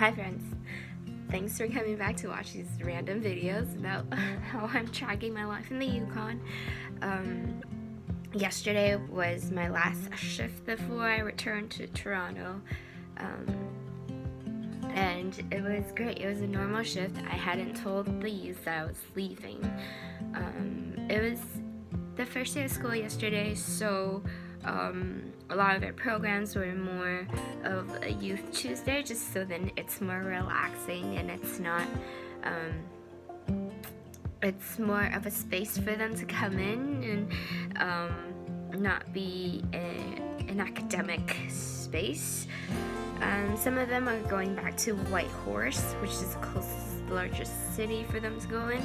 Hi friends, thanks for coming back to watch these random videos about how I'm tracking my life in the Yukon. Yesterday was my last shift before I returned to Toronto, and it was great. It was a normal shift. I hadn't told the youth that I was leaving. It was the first day of school yesterday, so a lot of their programs were more of a youth Tuesday, just so then it's more relaxing and it's not it's more of a space for them to come in and not be an academic space. Some of them are going back to Whitehorse, which is the closest, largest city for them to go in,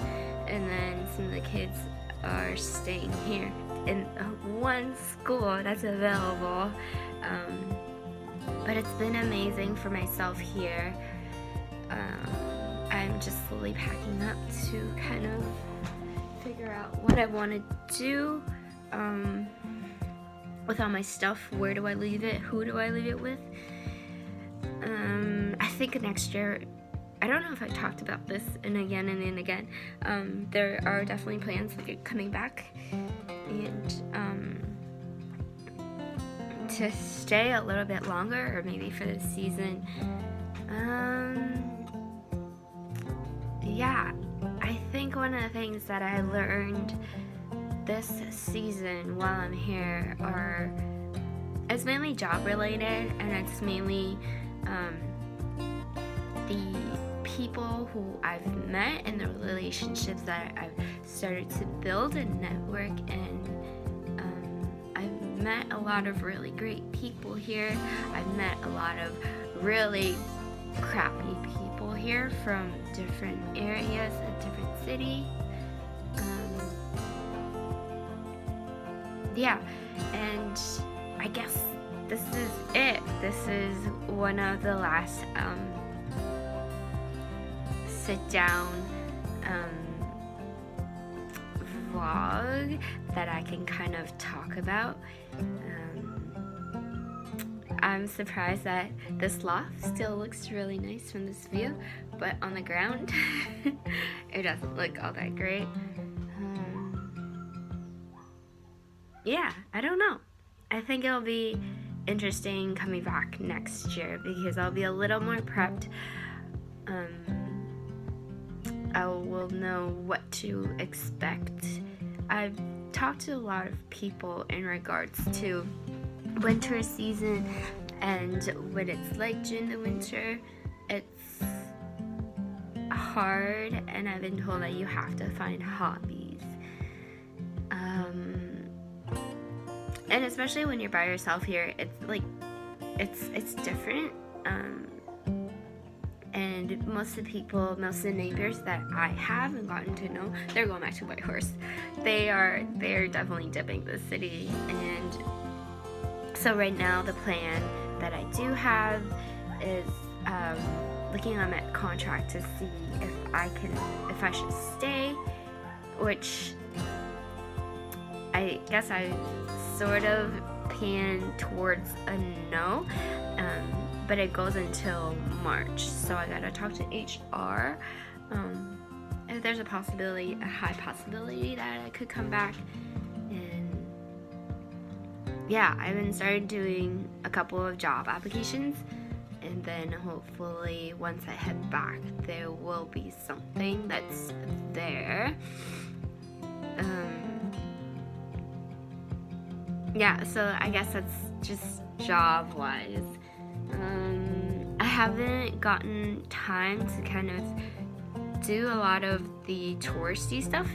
and then some of the kids are staying here in one school that's available. But it's been amazing for myself here. I'm just slowly packing up to kind of figure out what I want to do with all my stuff. Where do I leave it? Who do I leave it with? I think next year, I don't know if I talked about this and again, there are definitely plans like coming back and to stay a little bit longer, or maybe for the season. Yeah, I think one of the things that I learned this season while I'm here it's mainly job related, and it's mainly the people who I've met and the relationships that I've started to build and network, and I've met a lot of really great people here. I've met a lot of really crappy people here from different areas and different cities. Yeah, and I guess this is it. This is one of the last sit down vlog that I can kind of talk about. I'm surprised that this loft still looks really nice from this view, but on the ground it doesn't look all that great. Yeah, I don't know. I think it'll be interesting coming back next year because I'll be a little more prepped. I will know what to expect. I've talked to a lot of people in regards to winter season and what it's like during the winter. It's hard, and I've been told that you have to find hobbies. And especially when you're by yourself here, it's like it's different. And most of the neighbors that I haven't gotten to know, they're going back to Whitehorse. They're definitely dipping the city, and so right now the plan that I do have is looking on that contract to see if I should stay, which I guess I sort of pan towards a no, but it goes until March, so I gotta talk to HR. If there's a high possibility that I could come back. And yeah, I've been started doing a couple of job applications, and then hopefully once I head back there will be something that's there. Yeah, so I guess that's just job-wise. I haven't gotten time to kind of do a lot of the touristy stuff,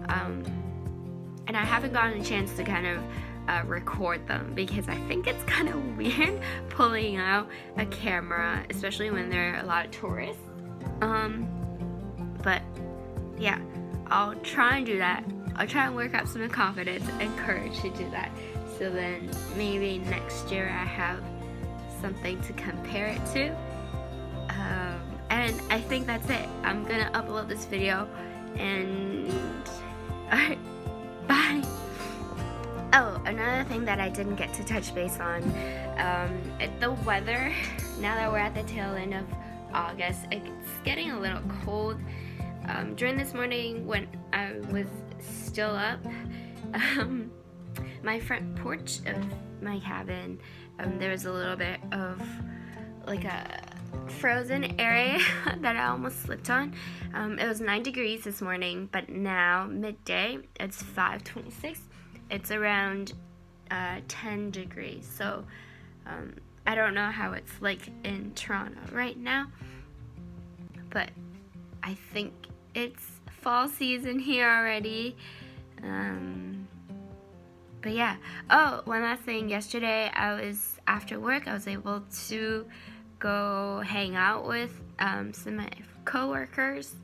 and I haven't gotten a chance to kind of record them because I think it's kind of weird pulling out a camera, especially when there are a lot of tourists. But yeah, I'll try and do that. I'll try and work up some confidence and courage to do that. So then maybe next year I have something to compare it to. And I think that's it. I'm gonna upload this video, and alright, bye. Oh, another thing that I didn't get to touch base on, the weather, now that we're at the tail end of August. It's getting a little cold. During this morning when I was still up, my front porch of my cabin, there was a little bit of like a frozen area that I almost slipped on. It was 9 degrees this morning, but now midday it's 5:26. It's around 10 degrees. So I don't know how it's like in Toronto right now, but I think it's fall season here already. But yeah. Oh, one last thing. Yesterday, after work, I was able to go hang out with some of my coworkers,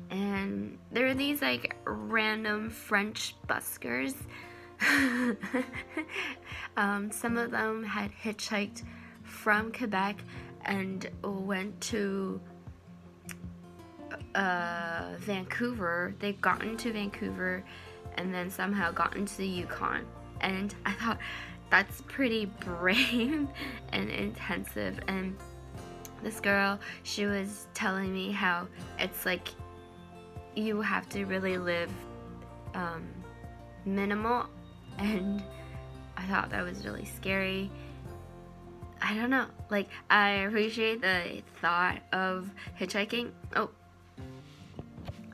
and there were these like random French buskers. Some of them had hitchhiked from Quebec and went to Vancouver. They got into Vancouver and then somehow got into the Yukon. And I thought that's pretty brave and intensive. And this girl, she was telling me how it's like you have to really live minimal, and I thought that was really scary. I don't know, like I appreciate the thought of hitchhiking.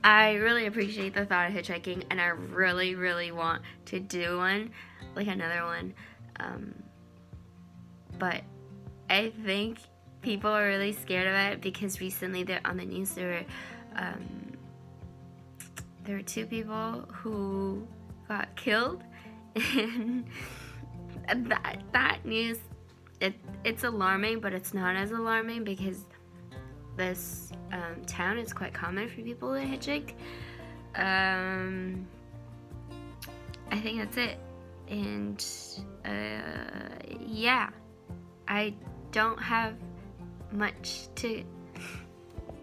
I really appreciate the thought of hitchhiking, and I really, really want to do one, like another one. But I think people are really scared of it because recently on the news there were 2 people who got killed, and that news, it's alarming, but it's not as alarming because this town is quite common for people to hitchhike. I think that's it. And yeah, I don't have much to